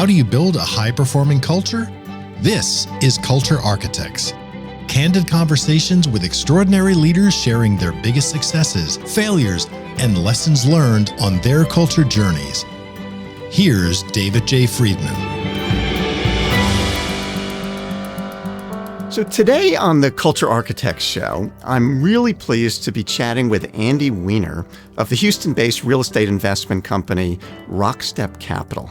How do you build a high-performing culture? This is Culture Architects. Candid conversations with extraordinary leaders sharing their biggest successes, failures, and lessons learned on their culture journeys. Here's David J. Friedman. So today on the Culture Architects Show, I'm really pleased to be chatting with Andy Wiener of the Houston-based real estate investment company RockStep Capital.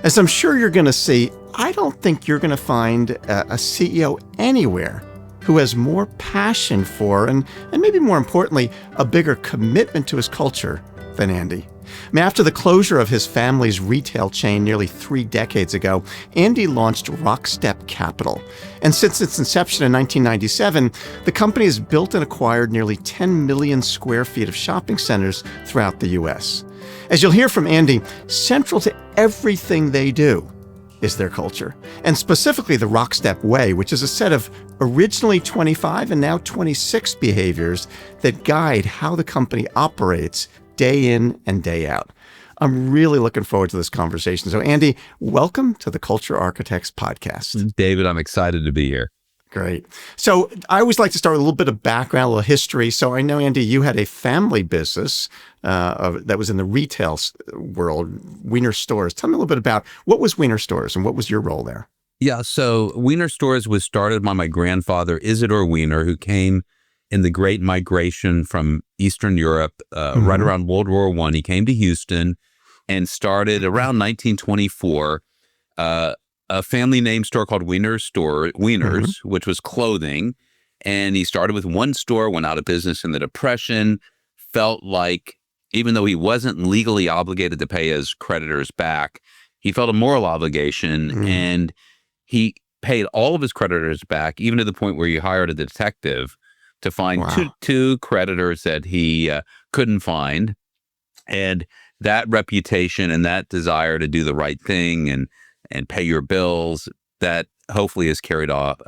As I'm sure you're going to see, I don't think you're going to find a CEO anywhere who has more passion for, and maybe more importantly, a bigger commitment to his culture than Andy. I mean, after the closure of his family's retail chain nearly 3 decades ago, Andy launched RockStep Capital. And since its inception in 1997, the company has built and acquired nearly 10 million square feet of shopping centers throughout the U.S. As you'll hear from Andy, central to everything they do is their culture, and specifically the RockStep Way, which is a set of originally 25 and now 26 behaviors that guide how the company operates day in and day out. I'm really looking forward to this conversation. So Andy, welcome to the Culture Architects podcast. David, I'm excited to be here. Great. So I always like to start with a little bit of background, a little history. So I know, Andy, you had a family business that was in the retail world, Weiner Stores. Tell me a little bit about what was Weiner Stores and what was your role there? Yeah, so Weiner Stores was started by my grandfather, Isidore Weiner, who came in the Great Migration from Eastern Europe right around World War I. He came to Houston and started around 1924 a family name store called Wieners, which was clothing. And he started with one store, went out of business in the Depression, felt like even though he wasn't legally obligated to pay his creditors back, he felt a moral obligation and he paid all of his creditors back, even to the point where he hired a detective to find two creditors that he couldn't find. And that reputation and that desire to do the right thing and pay your bills, that hopefully is carried on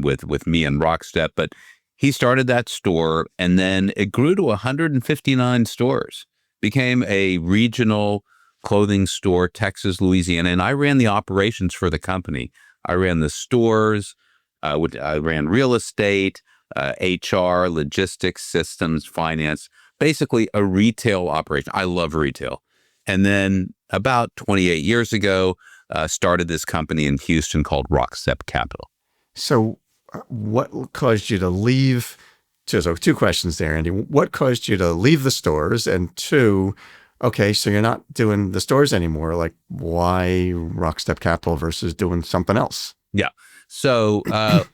with me and RockStep. But he started that store, and then it grew to 159 stores, became a regional clothing store, Texas, Louisiana, and I ran the operations for the company. I ran the stores, I ran real estate, HR, logistics, systems, finance, basically a retail operation. I love retail. And then about 28 years ago, started this company in Houston called RockStep Capital. So what caused you to leave? So 2 questions there, Andy. What caused you to leave the stores? And 2, okay, so you're not doing the stores anymore. Like, why RockStep Capital versus doing something else? Yeah. So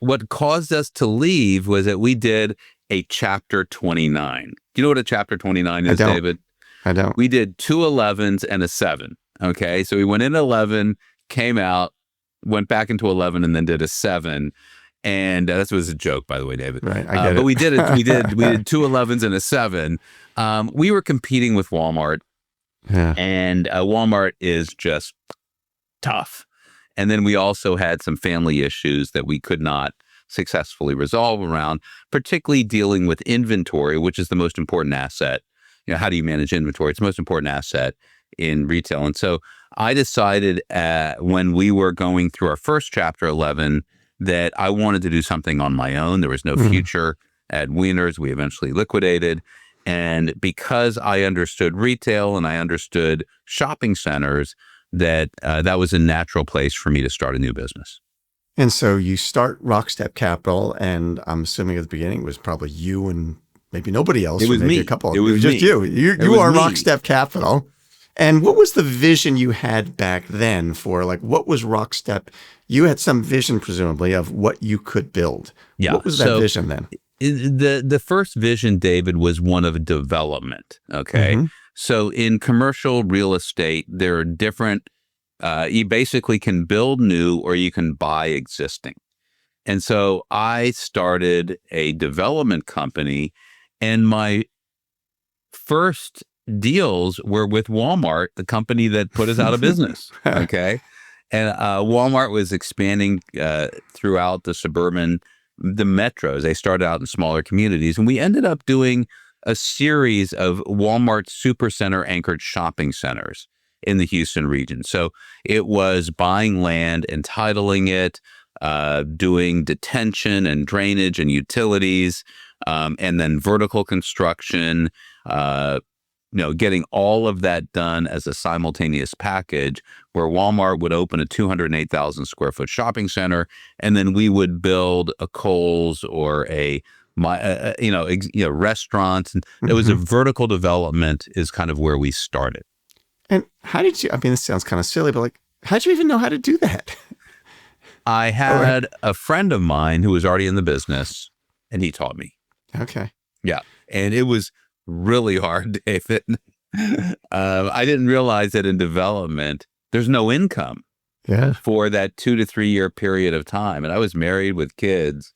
what caused us to leave was that we did a Chapter 29. Do you know what a Chapter 29 is, David? I don't. We did 2 11s and a 7. Okay. So we went in 11, came out, went back into 11, and then did a 7. And that was a joke, by the way, David. Right. I get it. But we did it. We did 2 11s and a 7. We were competing with Walmart. Yeah. And Walmart is just tough. And then we also had some family issues that we could not successfully resolve around, particularly dealing with inventory, which is the most important asset. You know, how do you manage inventory? It's the most important asset in retail. And so I decided when we were going through our first Chapter 11 that I wanted to do something on my own. There was no future at Wiener's. We eventually liquidated. And because I understood retail and I understood shopping centers, that was a natural place for me to start a new business. And so you start RockStep Capital, and I'm assuming at the beginning it was probably you and maybe nobody else. It was maybe me. a couple. It was just me. you. You are RockStep Capital. And what was the vision you had back then for, like, what was RockStep? You had some vision, presumably, of what you could build. Yeah. What was that vision then? The first vision, David, was one of development. Okay. So in commercial real estate, there are different, you basically can build new or you can buy existing. And so I started a development company, and my first deals were with Walmart, the company that put us out of business. Okay. And Walmart was expanding throughout the metros. They started out in smaller communities, and we ended up doing a series of Walmart supercenter anchored shopping centers in the Houston region. So it was buying land, entitling it, doing detention and drainage and utilities, and then vertical construction, getting all of that done as a simultaneous package, where Walmart would open a 208,000 square foot shopping center, and then we would build a Kohl's or restaurants. And it was a vertical development is kind of where we started. And how did you, I mean, this sounds kind of silly, but like, how'd you even know how to do that? I had a friend of mine who was already in the business, and he taught me. Okay. Yeah. And it was really hard, David. I didn't realize that in development, there's no income for that 2 to 3 year period of time. And I was married with kids,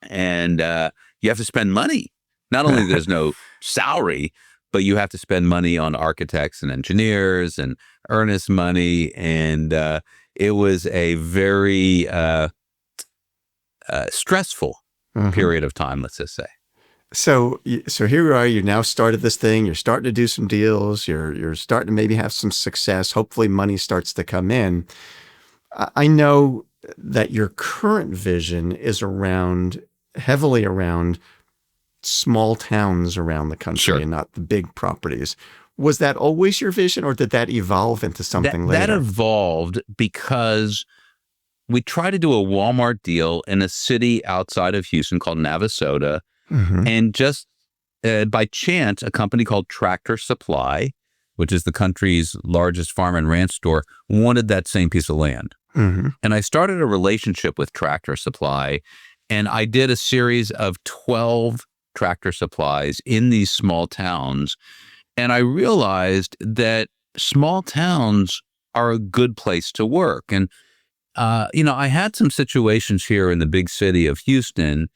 and you have to spend money. Not only there's no salary, but you have to spend money on architects and engineers and earnest money. And it was a very stressful period of time, let's just say. So here you are. You now started this thing. You're starting to do some deals. You're starting to maybe have some success. Hopefully, money starts to come in. I know that your current vision is heavily around small towns around the country and not the big properties. Was that always your vision, or did that evolve into something later? That evolved because we tried to do a Walmart deal in a city outside of Houston called Navasota. And just by chance, a company called Tractor Supply, which is the country's largest farm and ranch store, wanted that same piece of land. And I started a relationship with Tractor Supply, and I did a series of 12 Tractor Supplies in these small towns. And I realized that small towns are a good place to work. And, I had some situations here in the big city of Houston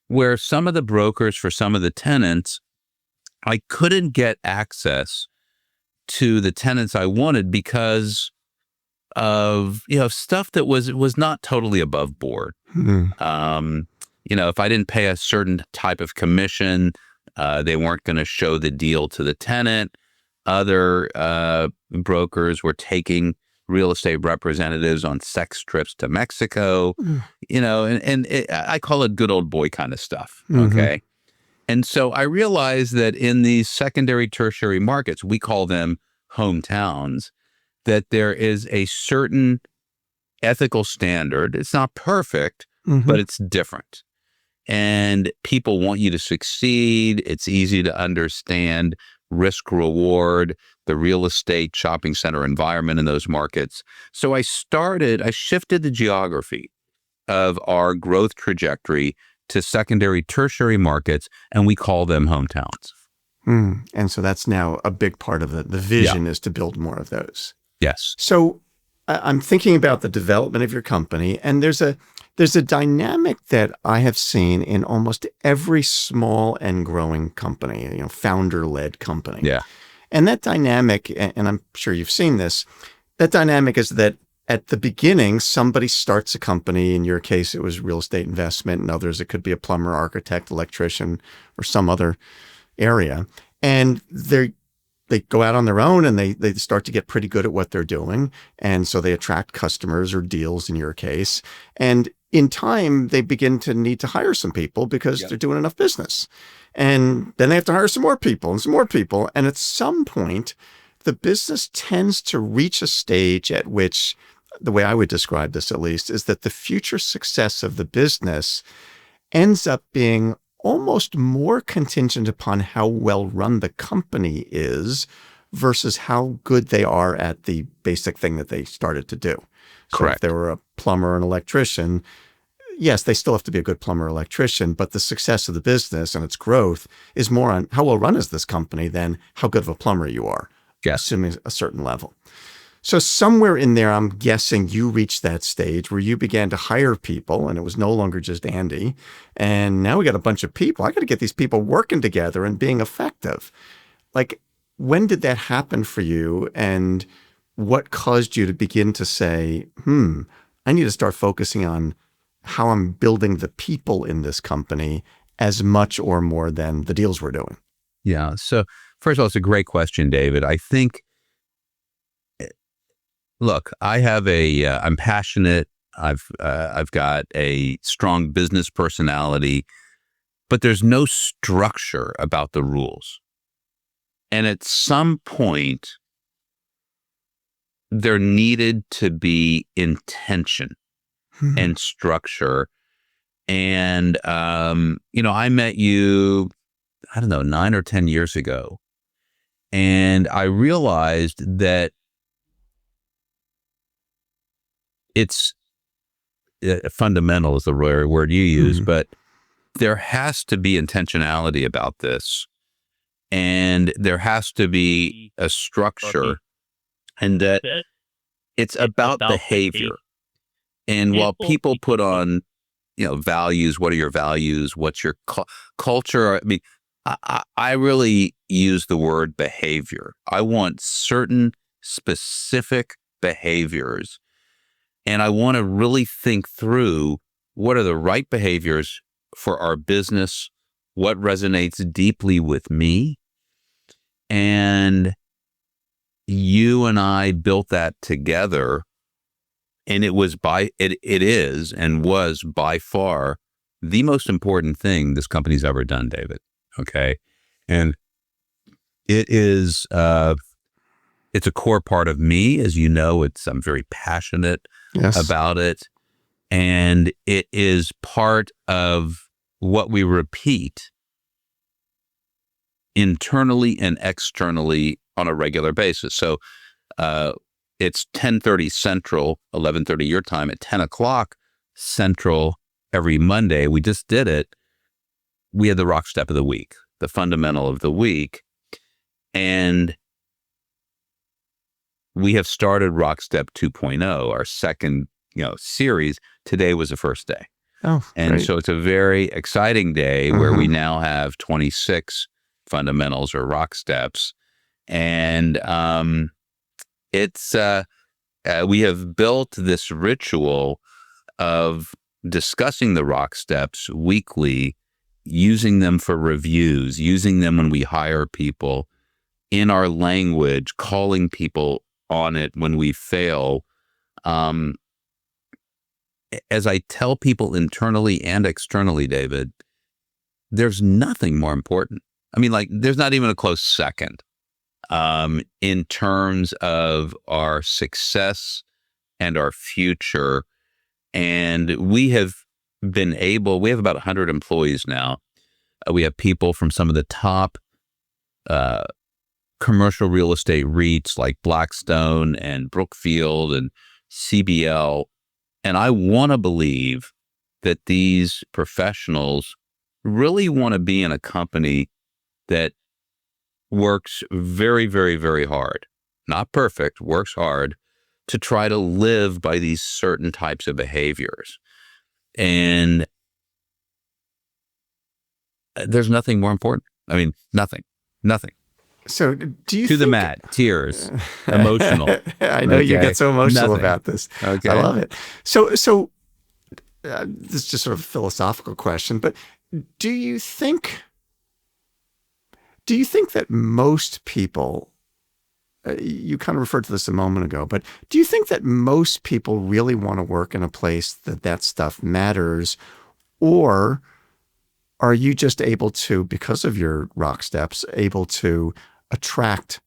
where some of the brokers for some of the tenants, I couldn't get access to the tenants I wanted because of, stuff that was not totally above board. If I didn't pay a certain type of commission, they weren't going to show the deal to the tenant. Other brokers were taking real estate representatives on sex trips to Mexico, I call it good old boy kind of stuff. Okay. And so I realized that in these secondary, tertiary markets, we call them hometowns, that there is a certain ethical standard. It's not perfect, but it's different. And people want you to succeed. It's easy to understand risk reward, the real estate shopping center environment in those markets. So I shifted the geography of our growth trajectory to secondary, tertiary markets, and we call them hometowns. And so that's now a big part of the vision is to build more of those. Yes. So I'm thinking about the development of your company, and there's a dynamic that I have seen in almost every small and growing company, founder-led company. Yeah. And that dynamic, and I'm sure you've seen this, that dynamic is that at the beginning, somebody starts a company. In your case, it was real estate investment. In others, it could be a plumber, architect, electrician, or some other area. And they go out on their own, and they start to get pretty good at what they're doing. And so they attract customers or deals in your case. And in time, they begin to need to hire some people because they're doing enough business. And then they have to hire some more people and some more people. And at some point, the business tends to reach a stage at which, the way I would describe this at least, is that the future success of the business ends up being almost more contingent upon how well run the company is versus how good they are at the basic thing that they started to do. Correct. So if they were a plumber or an electrician, yes, they still have to be a good plumber or electrician, but the success of the business and its growth is more on how well run is this company than how good of a plumber you are, assuming a certain level. So somewhere in there, I'm guessing you reached that stage where you began to hire people, and it was no longer just Andy. And now we got a bunch of people. I got to get these people working together and being effective. Like, when did that happen for you? And what caused you to begin to say, I need to start focusing on how I'm building the people in this company as much or more than the deals we're doing? Yeah. So first of all, it's a great question, David. I think Look, I'm passionate. I've got a strong business personality, but there's no structure about the rules. And at some point, there needed to be intention and structure. And, I met you, I don't know, 9 or 10 years ago. And I realized that it's fundamental is the rare word you use, but there has to be intentionality about this. And there has to be a structure, and that it's about behavior. And while people put on, values, what are your values? What's your culture? I mean, I really use the word behavior. I want certain specific behaviors, and I want to really think through what are the right behaviors for our business, what resonates deeply with me. And you and I built that together. And it is and was by far the most important thing this company's ever done, David. Okay. And it is, it's a core part of me. As you know, I'm very passionate about it. And it is part of what we repeat internally and externally on a regular basis. So, it's 10:30 Central, 11:30 your time, at 10 o'clock Central every Monday. We just did it. We had the Rock Step of the week, the fundamental of the week. And we have started RockStep 2.0, our second, series. Today was the first day. Oh, and great. So it's a very exciting day where we now have 26 fundamentals or Rock Steps. And, we have built this ritual of discussing the Rock Steps weekly, using them for reviews, using them when we hire people in our language, calling people on it when we fail. As I tell people internally and externally, David, there's nothing more important. I mean, there's not even a close second. In terms of our success and our future. And we have about 100 employees now. We have people from some of the top commercial real estate REITs like Blackstone and Brookfield and CBL. And I want to believe that these professionals really want to be in a company that works very, very, very hard, not perfect, works hard to try to live by these certain types of behaviors. And there's nothing more important. I mean, nothing. So do you To the think... mat, tears, emotional. I know you get so emotional about this. Okay. I love it. So this is just sort of a philosophical question, but do you think that most people, you kind of referred to this a moment ago, but do you think that most people really want to work in a place that stuff matters? Or are you just able to, because of your Rock Steps, able to attract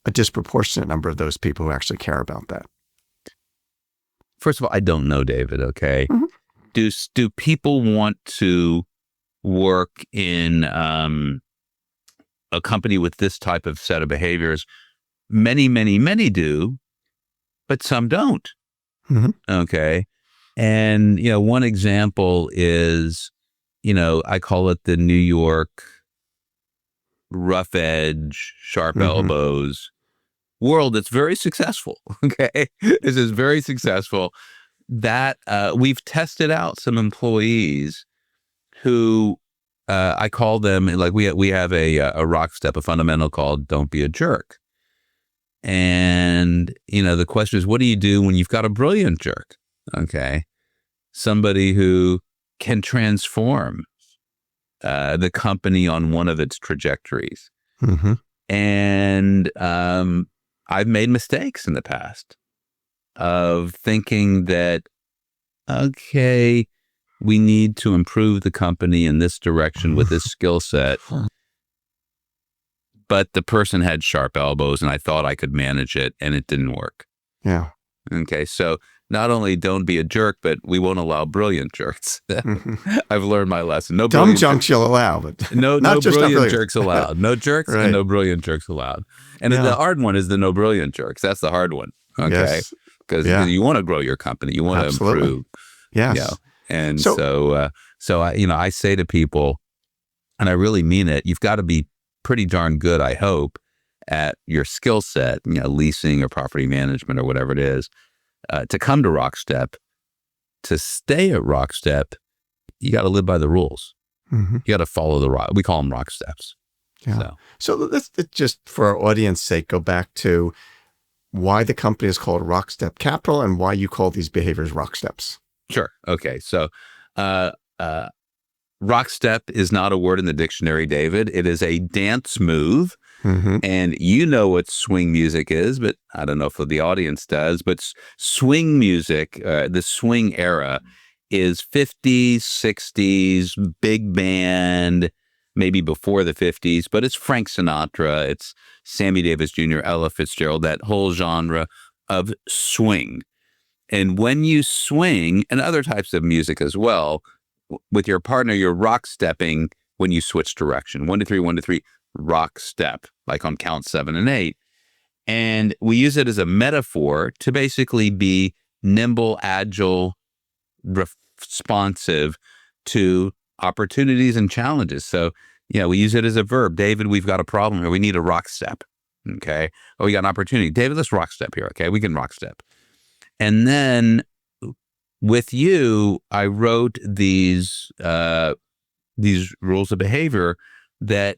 a disproportionate number of those people who actually care about that? First of all, I don't know, David, okay? Do people want to work in a company with this type of set of behaviors? Many, many, many do, but some don't. Okay. And, one example is, I call it the New York rough edge, sharp elbows world that's very successful. Okay. This is very successful. That we've tested out some employees who I call them, we have a Rock Step, a fundamental called "Don't Be a Jerk." And the question is, what do you do when you've got a brilliant jerk? Okay, somebody who can transform the company on one of its trajectories. And I've made mistakes in the past. of thinking that, okay, we need to improve the company in this direction with this skill set. But the person had sharp elbows and I thought I could manage it and it didn't work. Yeah. Okay. So not only don't be a jerk, but we won't allow brilliant jerks. I've learned my lesson. No Dumb brilliant junks you'll allow, but no not brilliant jerks allowed. No jerks Right. and no brilliant jerks allowed. And the hard one is the no brilliant jerks. That's the hard one. Okay. Because you want to grow your company. You want to improve. Yes. You know? And so I say to people, and I really mean it, you've got to be pretty darn good, I hope, at your skill set, leasing or property management or whatever it is, to come to RockStep. To stay at RockStep, you got to live by the rules. Mm-hmm. You got to follow we call them Rocksteps. Yeah. So let's just, for our audience sake, go back to why the company is called RockStep Capital and why you call these behaviors RockSteps. Sure. Okay. So, RockStep is not a word in the dictionary, David. It is a dance move. Mm-hmm. And you know what swing music is, but I don't know if the audience does. But swing music, the swing era, is 50s, 60s, big band, maybe before the 50s, but it's Frank Sinatra, it's Sammy Davis Jr., Ella Fitzgerald, that whole genre of swing. And when you swing, and other types of music as well, with your partner, you're rock stepping when you switch direction. 1 to 3, 1 to 3, rock step, like on count 7 and 8. And we use it as a metaphor to basically be nimble, agile, responsive to opportunities and challenges. So, we use it as a verb. David, we've got a problem here. We need a rock step. Okay. Oh, we got an opportunity. David, let's rock step here. Okay. We can rock step. And then with you, I wrote these rules of behavior that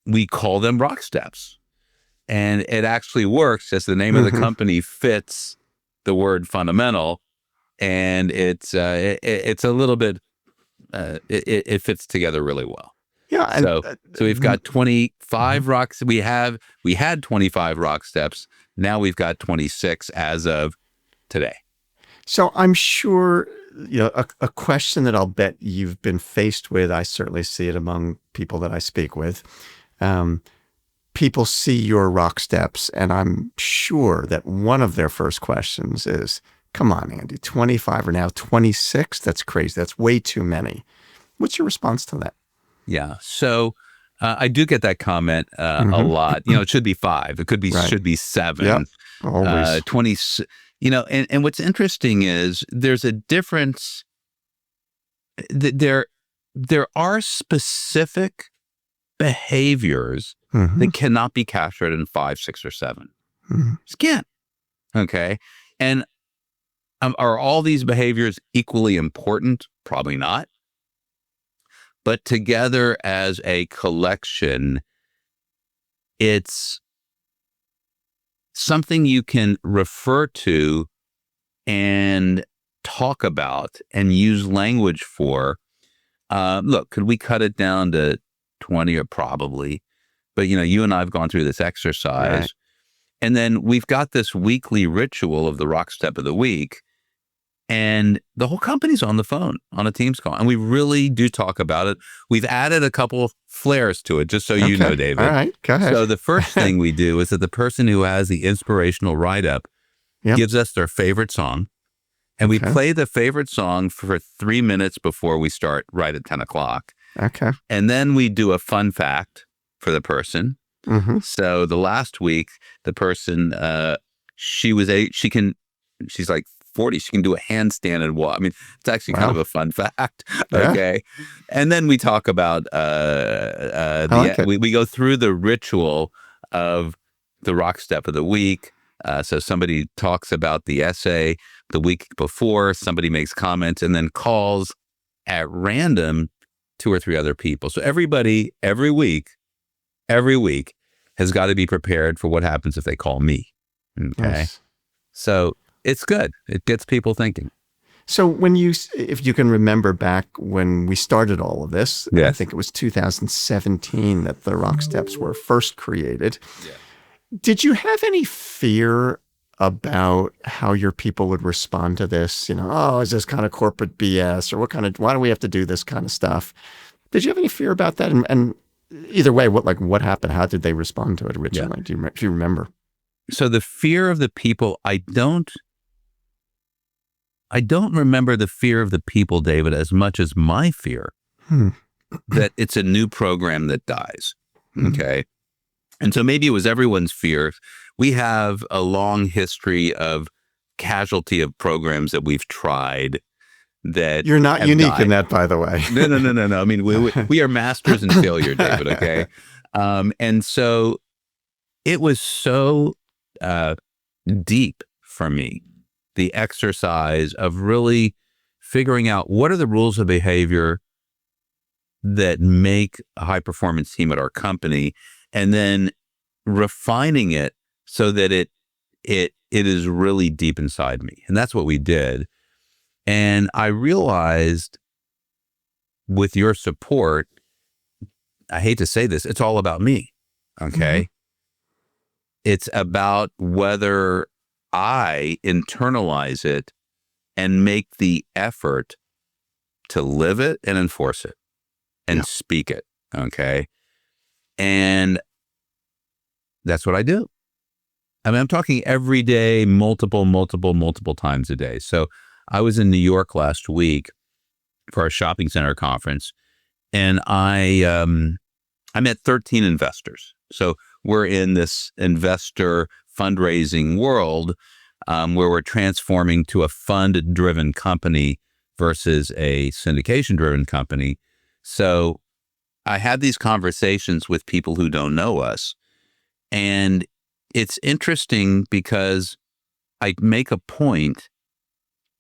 we call them RockSteps. And it actually works, as the name of the company fits the word fundamental. And it's a little bit, it fits together really well. Yeah. So we've got 25 rocks. We had 25 RockSteps. Now we've got 26 as of today. So I'm sure, a question that I'll bet you've been faced with, I certainly see it among people that I speak with. People see your RockSteps, and I'm sure that one of their first questions is, come on, Andy, 25 or now 26? That's crazy. That's way too many. What's your response to that? Yeah. So I do get that comment a lot. It should be 5. It should be 7. Yeah, always. 20. And what's interesting is there's a difference. There are specific behaviors that cannot be captured in 5, 6, or 7. Just can't. Okay. And are all these behaviors equally important? Probably not. But together as a collection, it's something you can refer to and talk about and use language for. Look, could we cut it down to 20 or probably? But, you and I have gone through this exercise. Right. And then we've got this weekly ritual of the Rock Step of the Week. And the whole company's on the phone on a Teams call. And we really do talk about it. We've added a couple flares to it, just so you know, David. All right, go ahead. So the first thing we do is that the person who has the inspirational write-up gives us their favorite song. And we play the favorite song for 3 minutes before we start right at 10 o'clock. Okay. And then we do a fun fact for the person. So the last week, the person, she's like 40. She can do a handstand and walk. I mean, it's actually kind of a fun fact. Okay. Yeah. And then we talk about, we go through the ritual of the Rock Step of the Week. So somebody talks about the essay the week before, somebody makes comments, and then calls at random 2 or 3 other people. So everybody, every week has got to be prepared for what happens if they call me. Okay. Yes. So it's good. It gets people thinking. So if you can remember back when we started all of this, I think it was 2017 that the RockSteps were first created. Yeah. Did you have any fear about how your people would respond to this? Oh, is this kind of corporate BS, or why do we have to do this kind of stuff? Did you have any fear about that? And either way, what happened? How did they respond to it originally? Yeah. Do you remember? So the fear of the people, I don't remember the fear of the people, David, as much as my fear that it's a new program that dies. Okay. And so maybe it was everyone's fear. We have a long history of casualty of programs that we've tried that you're not unique died. In that, by the way. No. I mean, we are masters in failure, David. Okay. And so it was so deep for me, the exercise of really figuring out what are the rules of behavior that make a high performance team at our company, and then refining it so that it is really deep inside me. And that's what we did. And I realized with your support, I hate to say this, it's all about me. Okay. It's about whether I internalize it and make the effort to live it and enforce it and speak it. Okay. And that's what I do. I mean, I'm talking every day, multiple times a day. So I was in New York last week for a shopping center conference, and I met 13 investors. So we're in this investor fundraising world where we're transforming to a fund-driven company versus a syndication-driven company. So I had these conversations with people who don't know us. And it's interesting because I make a point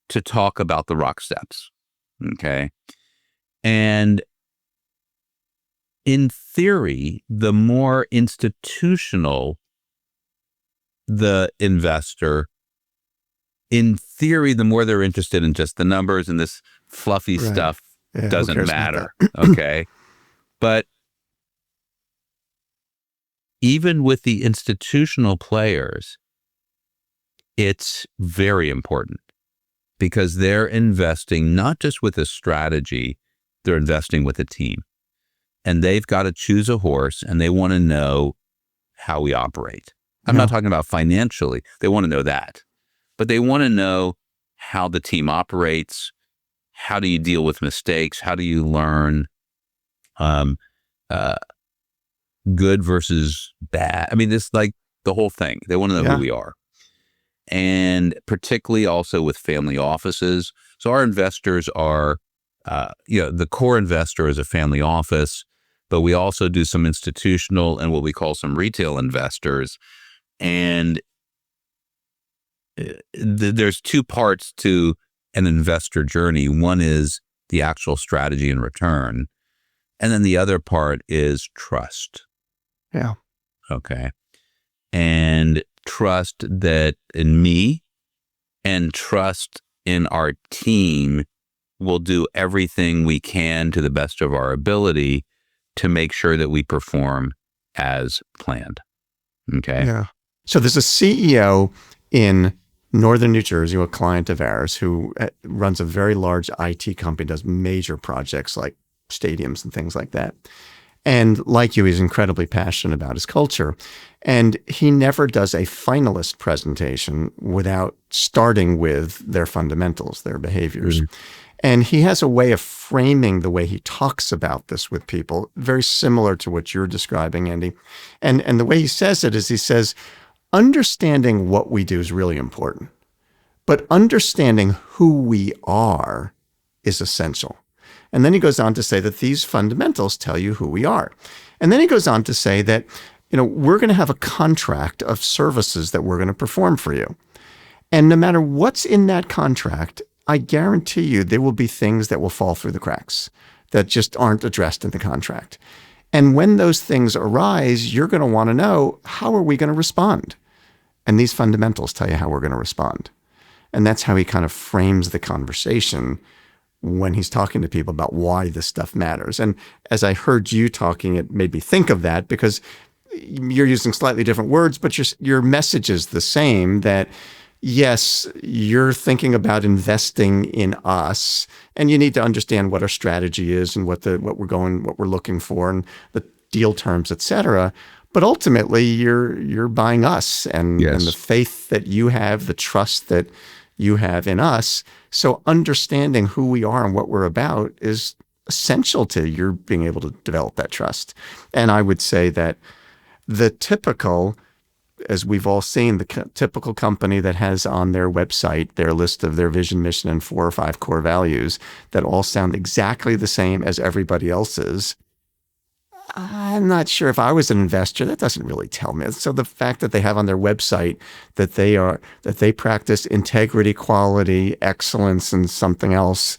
to talk about the Rocksteps. Okay. And in theory, the more institutional the investor, in theory, the more they're interested in just the numbers, and this fluffy stuff doesn't matter. Okay. But even with the institutional players, it's very important because they're investing not just with a strategy, they're investing with a team. And they've got to choose a horse, and they want to know how we operate. I'm not talking about financially. They want to know that. But they want to know how the team operates. How do you deal with mistakes? How do you learn good versus bad? I mean, it's like the whole thing. They want to know who we are. And particularly also with family offices. So our investors are, the core investor is a family office, but we also do some institutional and what we call some retail investors. And there's two parts to an investor journey. One is the actual strategy and return. And then the other part is trust. Yeah. Okay. And trust that in me and trust in our team will do everything we can to the best of our ability to make sure that we perform as planned. Okay. Yeah. So there's a CEO in Northern New Jersey, a client of ours, who runs a very large IT company, does major projects like stadiums and things like that. And like you, he's incredibly passionate about his culture. And he never does a finalist presentation without starting with their fundamentals, their behaviors. And he has a way of framing the way he talks about this with people, very similar to what you're describing, Andy. And the way he says it is he says, understanding what we do is really important, but understanding who we are is essential. And then he goes on to say that these fundamentals tell you who we are. And then he goes on to say that, we're going to have a contract of services that we're going to perform for you. And no matter what's in that contract, I guarantee you there will be things that will fall through the cracks that just aren't addressed in the contract. And when those things arise, you're going to want to know, how are we going to respond? And these fundamentals tell you how we're going to respond. And that's how he kind of frames the conversation when he's talking to people about why this stuff matters. And as I heard you talking, it made me think of that because you're using slightly different words, but your message is the same, that yes, you're thinking about investing in us, and you need to understand what our strategy is and what we're looking for and the deal terms, et cetera. But ultimately, you're buying us and the faith that you have, the trust that you have in us. So understanding who we are and what we're about is essential to your being able to develop that trust. And I would say that the typical, as we've all seen, the typical company that has on their website their list of their vision, mission, and 4 or 5 core values that all sound exactly the same as everybody else's, I'm not sure if I was an investor, that doesn't really tell me. So the fact that they have on their website that they practice integrity, quality, excellence, and something else,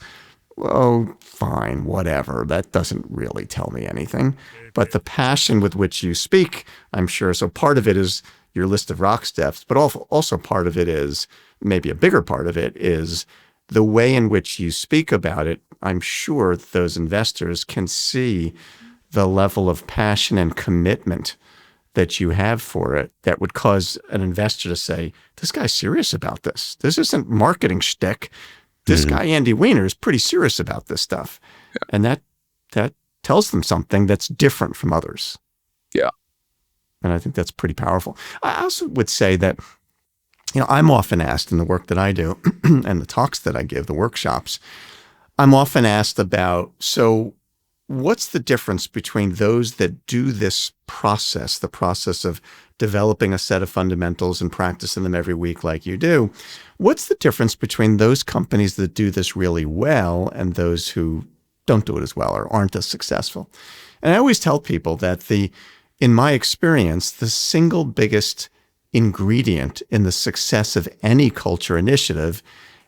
oh, fine, whatever. That doesn't really tell me anything. But the passion with which you speak, I'm sure. So part of it is your list of RockSteps, but also part of it is, maybe a bigger part of it is the way in which you speak about it. I'm sure those investors can see the level of passion and commitment that you have for it that would cause an investor to say, this guy's serious about this. This isn't marketing shtick. This guy, Andy Wiener, is pretty serious about this stuff. Yeah. And that tells them something that's different from others. Yeah. And I think that's pretty powerful. I also would say that, I'm often asked in the work that I do and the talks that I give, the workshops, I'm often asked about, so what's the difference between those that do this process, the process of developing a set of fundamentals and practicing them every week like you do? What's the difference between those companies that do this really well and those who don't do it as well or aren't as successful? And I always tell people that in my experience, the single biggest ingredient in the success of any culture initiative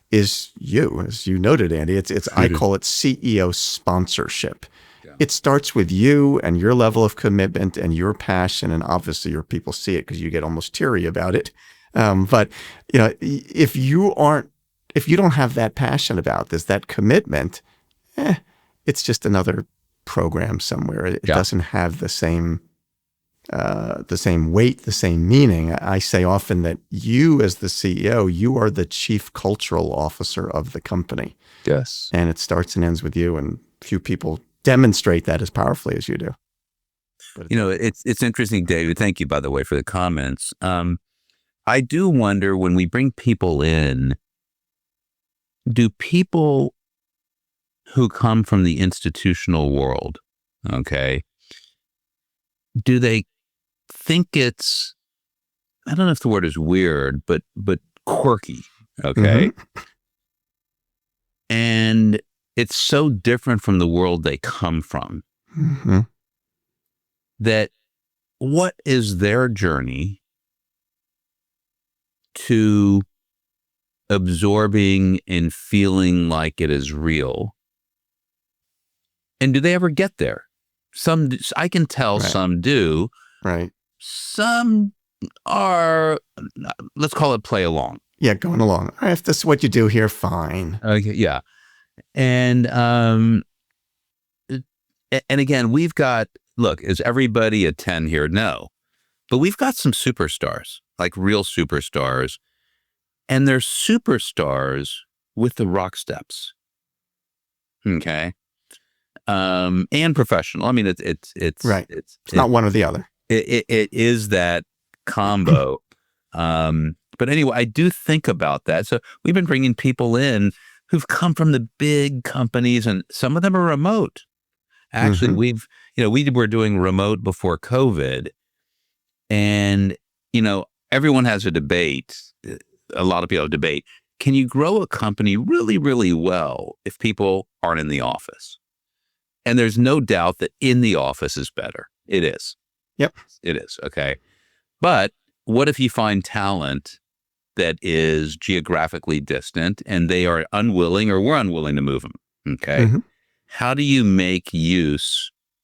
is you. As you noted, Andy, I call it CEO sponsorship. It starts with you and your level of commitment and your passion, and obviously your people see it because you get almost teary about it. But if you don't have that passion about this, that commitment, it's just another program somewhere. It doesn't have the same weight, the same meaning. I say often that you, as the CEO, you are the chief cultural officer of the company. Yes, and it starts and ends with you, and few people demonstrate that as powerfully as you do. But it's interesting, David. Thank you, by the way, for the comments. I do wonder, when we bring people in, do people who come from the institutional world, okay, do they think it's, I don't know if the word is weird, but quirky, okay? And it's so different from the world they come from that what is their journey to absorbing and feeling like it is real? And do they ever get there? Some, I can tell some do. Right. Some are, let's call it play along. Yeah, going along. If this is what you do here, fine. Okay, yeah. And again, we've got, look, is everybody a 10 here? No. But we've got some superstars, like real superstars. And they're superstars with the RockSteps. Okay. And professional. I mean, it's right. It's not one or the other. It is that combo. But anyway, I do think about that. So we've been bringing people in who've come from the big companies, and some of them are remote. Actually, we were doing remote before COVID, and, everyone has a debate. A lot of people debate. Can you grow a company really, really well if people aren't in the office? And there's no doubt that in the office is better. It is. Yep. It is. Okay. But what if you find talent that is geographically distant and they are unwilling, or we're unwilling to move them? Okay. How do you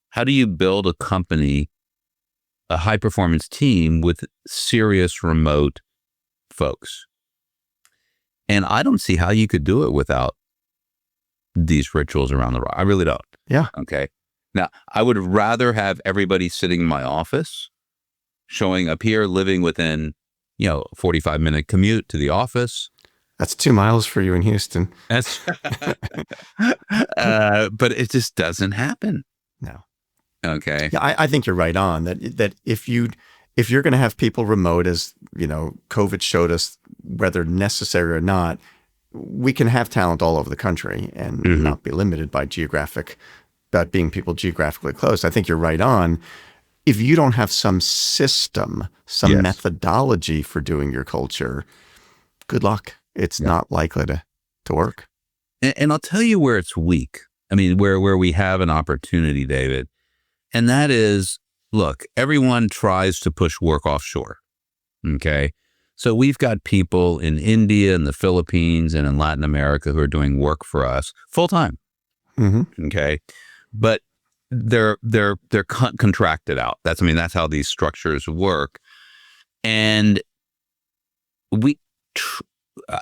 how do you build a company, a high performance team with serious remote folks? And I don't see how you could do it without these rituals around the rock. I really don't. Yeah. Okay. Now, I would rather have everybody sitting in my office showing up here, living within, a 45-minute commute to the office. That's 2 miles for you in Houston. That's, but it just doesn't happen. No. Okay. Yeah, I think you're right on that if you're going to have people remote, as COVID showed us, whether necessary or not, we can have talent all over the country and not be limited by being people geographically close. I think you're right on. If you don't have some system, some methodology for doing your culture, good luck. It's not likely to work. And I'll tell you where it's weak. I mean, where we have an opportunity, David. And that is, look, everyone tries to push work offshore. Okay. So we've got people in India and the Philippines and in Latin America who are doing work for us full time. Okay. But they're contracted out. That's how these structures work. And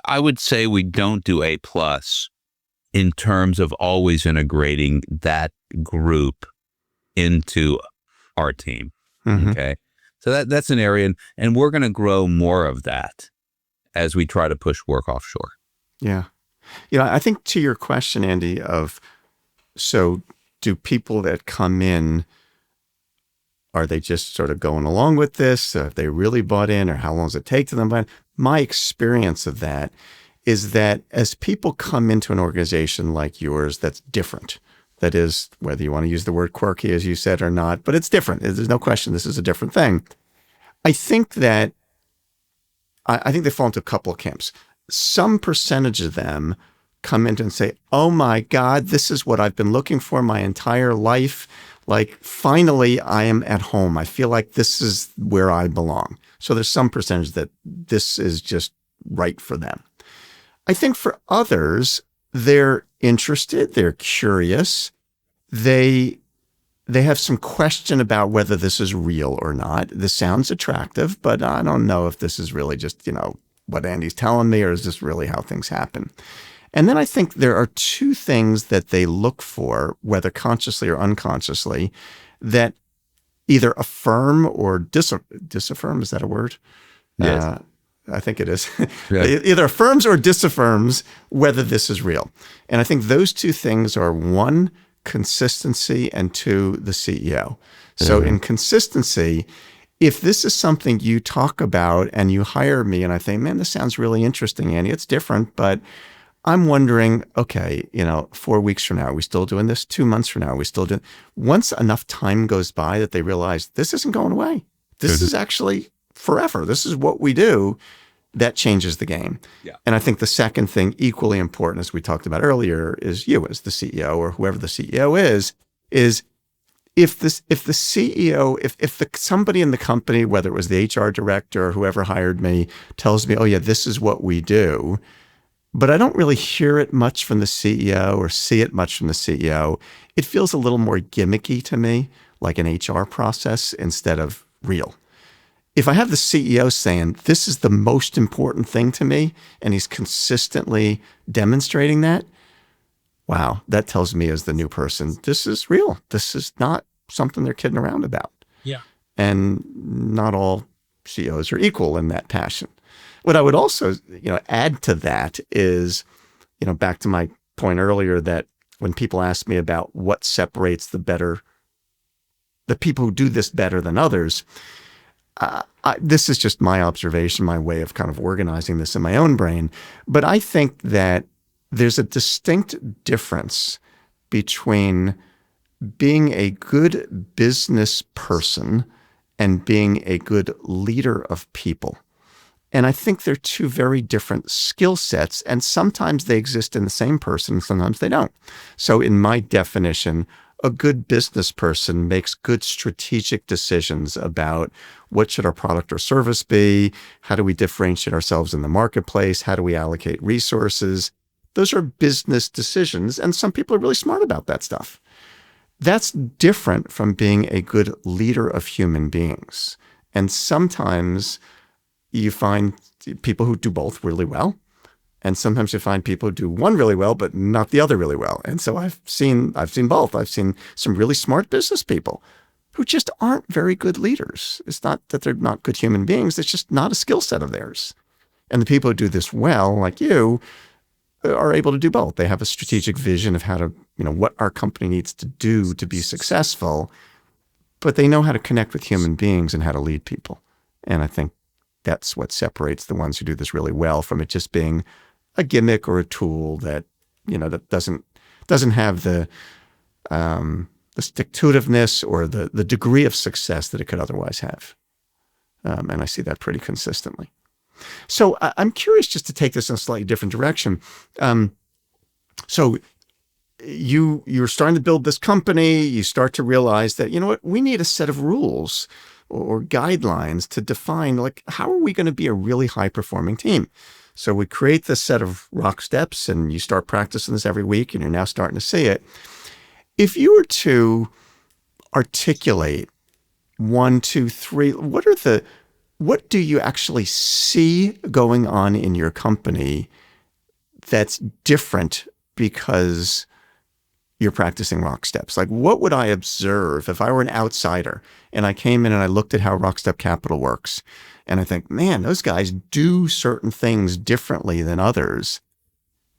I would say we don't do A+ in terms of always integrating that group into our team. Okay. So that's an area, and we're going to grow more of that as we try to push work offshore. Yeah. I think to your question, Andy, so do people that come in, are they just sort of going along with this? Have they really bought in, or how long does it take to them? But my experience of that is that as people come into an organization like yours that's different, that is, whether you want to use the word quirky, as you said, or not, but it's different. There's no question this is a different thing. I think they fall into a couple of camps. Some percentage of them come in and say, oh my God, this is what I've been looking for my entire life. Like, finally, I am at home. I feel like this is where I belong. So there's some percentage that this is just right for them. I think for others, they're interested, they're curious, they have some question about whether this is real or not. This sounds attractive, but I don't know if this is really just, what Andy's telling me, or is this really how things happen? And then I think there are two things that they look for, whether consciously or unconsciously, that either affirm or disaffirm. Is that a word? Yes. I think it is. Yeah. Either affirms or disaffirms whether this is real. And I think those two things are, one, consistency, and two, the CEO. So in consistency, if this is something you talk about and you hire me and I think, man, this sounds really interesting, Andy, it's different, but I'm wondering, okay, 4 weeks from now, are we still doing this? 2 months from now, are we still doing? Once enough time goes by that they realize this isn't going away. This is actually forever. This is what we do. That changes the game. Yeah. And I think the second thing, equally important, as we talked about earlier, is you as the CEO, or whoever the CEO is if the CEO, if somebody in the company, whether it was the HR director or whoever hired me, tells me, oh yeah, this is what we do, but I don't really hear it much from the CEO or see it much from the CEO, it feels a little more gimmicky to me, like an HR process instead of real. If I have the CEO saying, this is the most important thing to me, and he's consistently demonstrating that, wow, that tells me as the new person, this is real. This is not something they're kidding around about. Yeah. And not all CEOs are equal in that passion. What I would also, add to that is, back to my point earlier that when people ask me about what separates the people who do this better than others, this is just my observation, my way of kind of organizing this in my own brain. But I think that there's a distinct difference between being a good business person and being a good leader of people. And I think they're two very different skill sets, and sometimes they exist in the same person, sometimes they don't. So in my definition, a good business person makes good strategic decisions about what should our product or service be, how do we differentiate ourselves in the marketplace, how do we allocate resources. Those are business decisions, and some people are really smart about that stuff. That's different from being a good leader of human beings. And sometimes you find people who do both really well. And sometimes you find people who do one really well, but not the other really well. And so I've seen both. I've seen some really smart business people who just aren't very good leaders. It's not that they're not good human beings. It's just not a skill set of theirs. And the people who do this well, like you, are able to do both. They have a strategic vision of how to, what our company needs to do to be successful, but they know how to connect with human beings and how to lead people. And I think that's what separates the ones who do this really well from it just being a gimmick or a tool that, that doesn't have the stick-to-itiveness or the degree of success that it could otherwise have. And I see that pretty consistently. So I'm curious just to take this in a slightly different direction. So you're starting to build this company. You start to realize that, we need a set of rules or guidelines to define, like, how are we going to be a really high-performing team? So we create this set of Rocksteps, and you start practicing this every week, and you're now starting to see it. If you were to articulate 1, 2, 3, what do you actually see going on in your company that's different because you're practicing Rocksteps? Like, what would I observe if I were an outsider and I came in and I looked at how RockStep Capital works, and I think, man, those guys do certain things differently than others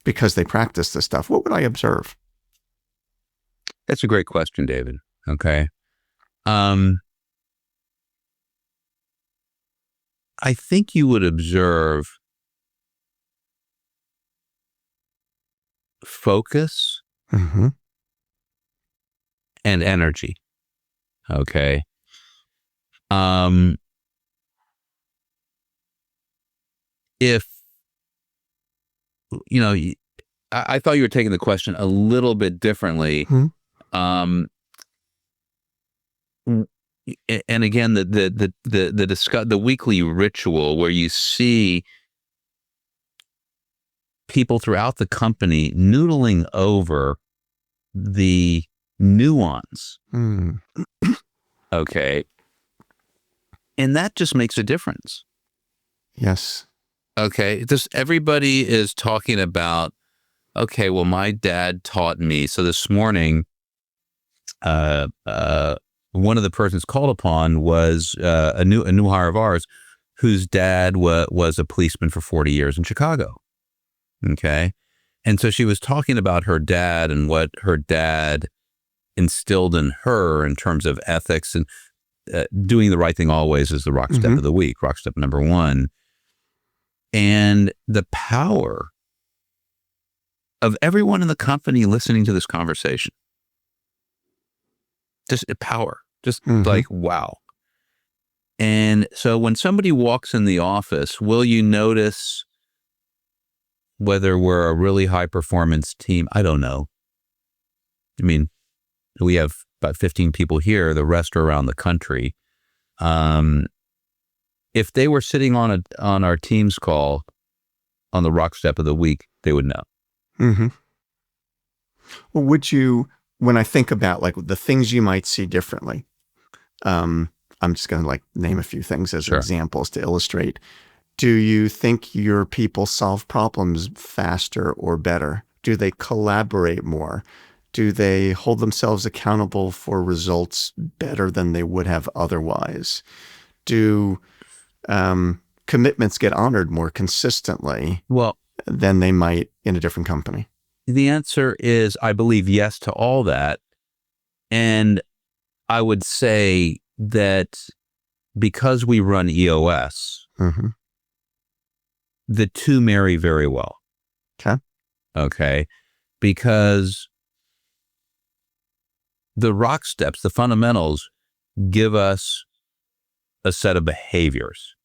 because they practice this stuff. What would I observe? That's a great question, David. Okay. I think you would observe focus and energy. Okay. If, I thought you were taking the question a little bit differently. And again, the weekly ritual where you see people throughout the company noodling over the nuance. Okay. And that just makes a difference. Yes. Okay. Everybody is talking about, okay, well, my dad taught me. So this morning, one of the persons called upon was a new hire of ours, whose dad was a policeman for 40 years in Chicago. Okay. And so she was talking about her dad and what her dad instilled in her in terms of ethics and doing the right thing always is the rock step of the week, rock step number 1. And the power of everyone in the company listening to this conversation. Just power, just like, wow. And so when somebody walks in the office, will you notice whether we're a really high performance team? I don't know. I mean, we have about 15 people here. The rest are around the country. If they were sitting on our Teams call on the Rock Step of the Week, they would know. Well, would you, when I think about like the things you might see differently, I'm just going to name a few things as examples to illustrate. Do you think your people solve problems faster or better? Do they collaborate more? Do they hold themselves accountable for results better than they would have otherwise? Do commitments get honored more consistently than they might in a different company? The answer is, I believe, yes to all that. And I would say that because we run EOS, the two marry very well. Okay. Because the rock steps, the fundamentals, give us a set of behaviors.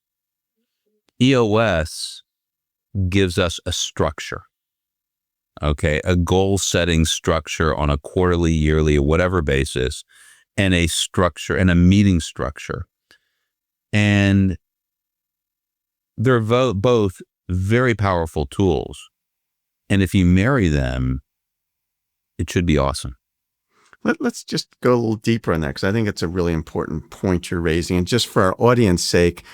EOS gives us a structure. Okay, a goal-setting structure on a quarterly, yearly, or whatever basis, and a structure and a meeting structure. And they're both very powerful tools. And if you marry them, it should be awesome. Let's just go a little deeper on that, because I think it's a really important point you're raising. And just for our audience sake,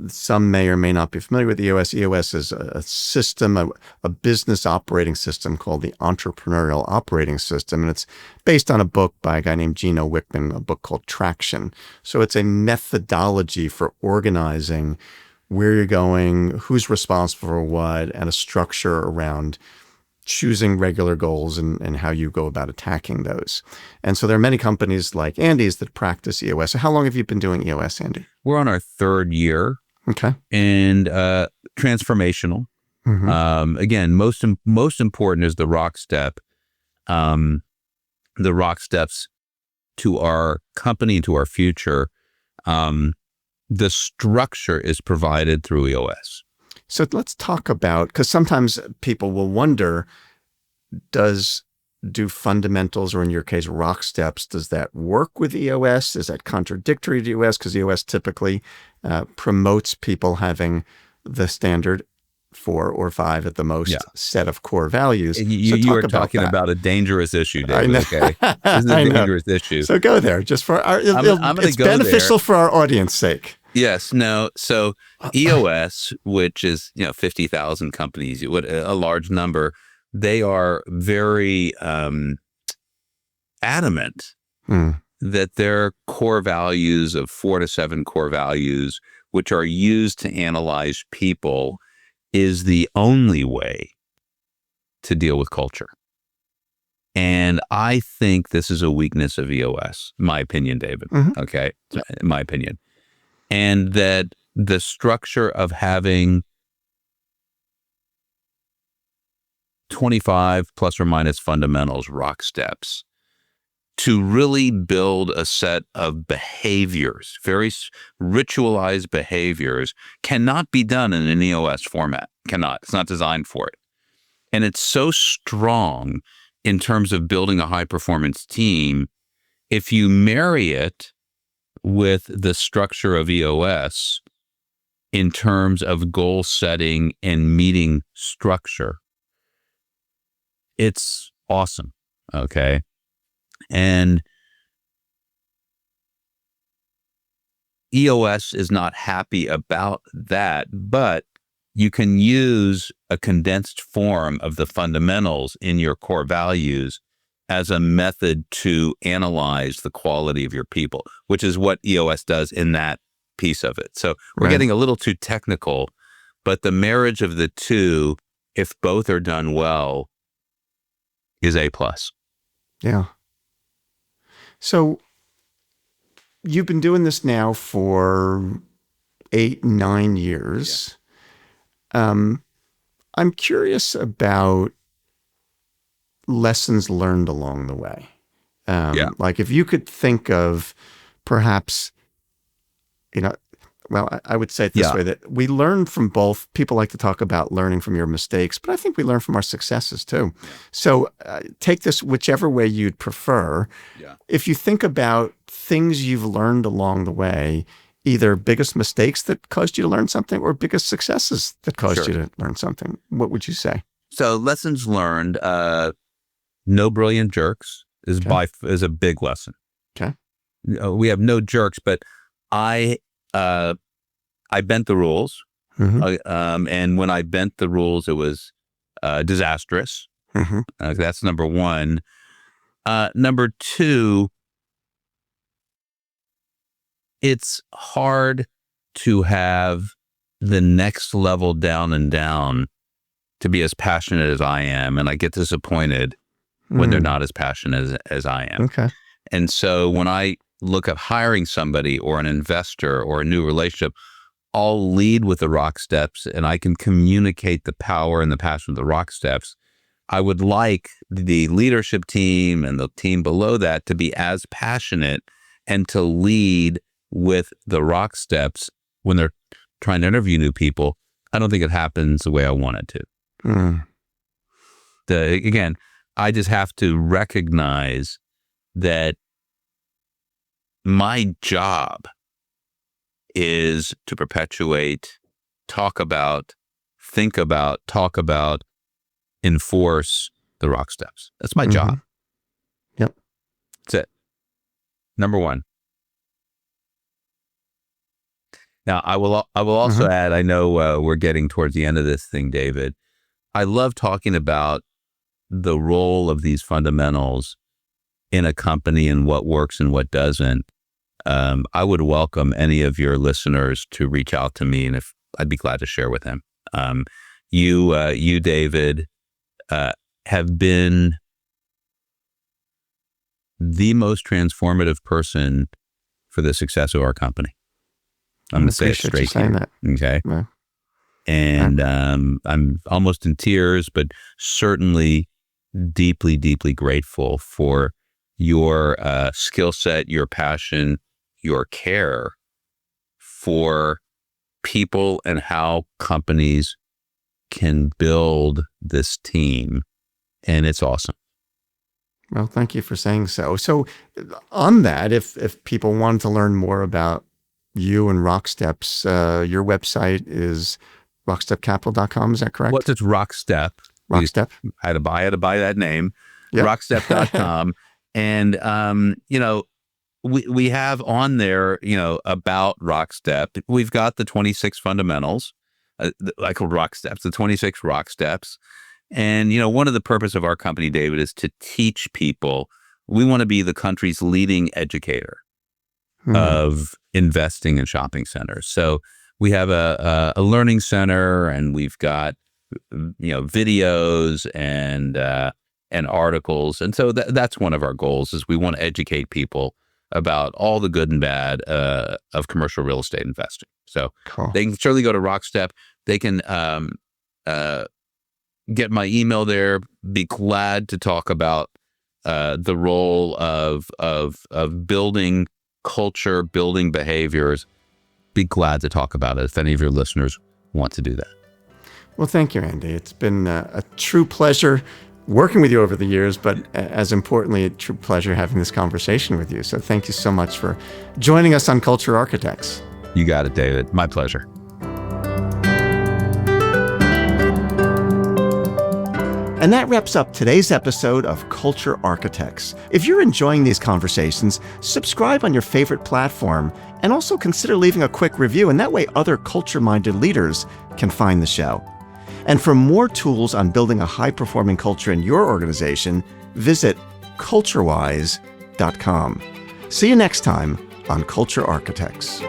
some may or may not be familiar with EOS. EOS is a system, a business operating system called the Entrepreneurial Operating System. And it's based on a book by a guy named Gino Wickman, a book called Traction. So it's a methodology for organizing where you're going, who's responsible for what, and a structure around choosing regular goals and how you go about attacking those. And so there are many companies like Andy's that practice EOS. So how long have you been doing EOS, Andy? We're on our third year. Okay. And transformational. Again, most important is the RockStep, the RockSteps to our company, to our future. The structure is provided through EOS. So let's talk about, because sometimes people will wonder, do fundamentals, or in your case, RockSteps, does that work with EOS? Is that contradictory to EOS? Because EOS typically promotes people having the standard 4 or 5 at the most set of core values. You are talking about a dangerous issue, David. Okay, this is a dangerous issue. So go there, just for our. It's beneficial for our audience sake. Yes. No. So EOS, which is 50,000 companies, a large number, they are very adamant that their core values of 4 to 7 core values, which are used to analyze people, is the only way to deal with culture. And I think this is a weakness of EOS, my opinion, David. Okay, in my opinion. And that the structure of having 25 plus or minus fundamentals, RockSteps, to really build a set of behaviors, very ritualized behaviors, cannot be done in an EOS format. Cannot. It's not designed for it. And it's so strong in terms of building a high-performance team. If you marry it with the structure of EOS in terms of goal setting and meeting structure, it's awesome. Okay. And EOS is not happy about that, but you can use a condensed form of the fundamentals in your core values as a method to analyze the quality of your people, which is what EOS does in that piece of it. So we're getting a little too technical, but the marriage of the two, if both are done well, is A+. Yeah. So you've been doing this now for 8-9 years. I'm curious about lessons learned along the way. Like if you could think of perhaps, I would say it this way, that we learn from both. People like to talk about learning from your mistakes, but I think we learn from our successes too. Yeah. So take this whichever way you'd prefer. Yeah. If you think about things you've learned along the way, either biggest mistakes that caused you to learn something or biggest successes that caused you to learn something, what would you say? So lessons learned, no brilliant jerks is a big lesson. Okay. We have no jerks, but I bent the rules. And when I bent the rules, it was disastrous. That's number one. Number two, it's hard to have the next level down and down to be as passionate as I am. And I get disappointed when they're not as passionate as I am. Okay. And so when I look at hiring somebody or an investor or a new relationship, I'll lead with the RockSteps and I can communicate the power and the passion of the RockSteps. I would like the leadership team and the team below that to be as passionate and to lead with the RockSteps when they're trying to interview new people. I don't think it happens the way I want it to. Again, I just have to recognize that my job is to perpetuate, talk about, think about, enforce the RockSteps. That's my job. Yep. That's it. Number one. Now, I will also add, I know we're getting towards the end of this thing, David. I love talking about the role of these fundamentals in a company and what works and what doesn't. I would welcome any of your listeners to reach out to me, and if I'd be glad to share with them. You, David, have been the most transformative person for the success of our company. I'm going to say it straight here. That. Okay. Yeah. And I'm almost in tears, but certainly deeply, deeply grateful for your skill set, your passion, your care for people and how companies can build this team. And it's awesome. Well, thank you for saying so. So on that, if people wanted to learn more about you and RockSteps, your website is rockstepcapital.com. Is that correct? Well, it's RockStep. RockStep. I had to buy that name. Yep. RockStep.com. And, we have on there, about RockStep. We've got the 26 fundamentals, I call RockSteps, the 26 RockSteps. And, one of the purpose of our company, David, is to teach people. We want to be the country's leading educator of investing in shopping centers. So we have a learning center, and we've got, videos and articles. And so that's one of our goals, is we want to educate people about all the good and bad of commercial real estate investing. So cool. They can certainly go to RockStep. They can get my email there. Be glad to talk about the role of building culture, building behaviors. Be glad to talk about it if any of your listeners want to do that. Well, thank you, Andy. It's been a true pleasure working with you over the years, but as importantly, a true pleasure having this conversation with you. So thank you so much for joining us on Culture Architects. You got it, David. My pleasure. And that wraps up today's episode of Culture Architects. If you're enjoying these conversations, subscribe on your favorite platform, and also consider leaving a quick review, and that way other culture-minded leaders can find the show. And for more tools on building a high-performing culture in your organization, visit CultureWise.com. See you next time on Culture Architects.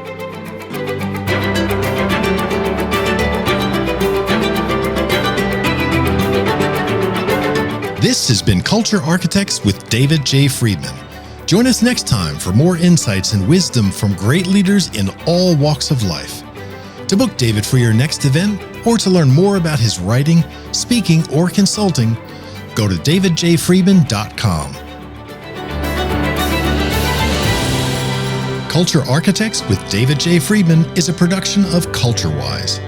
This has been Culture Architects with David J. Friedman. Join us next time for more insights and wisdom from great leaders in all walks of life. To book David for your next event, or to learn more about his writing, speaking, or consulting, go to davidjfriedman.com. Culture Architects with David J. Friedman is a production of CultureWise.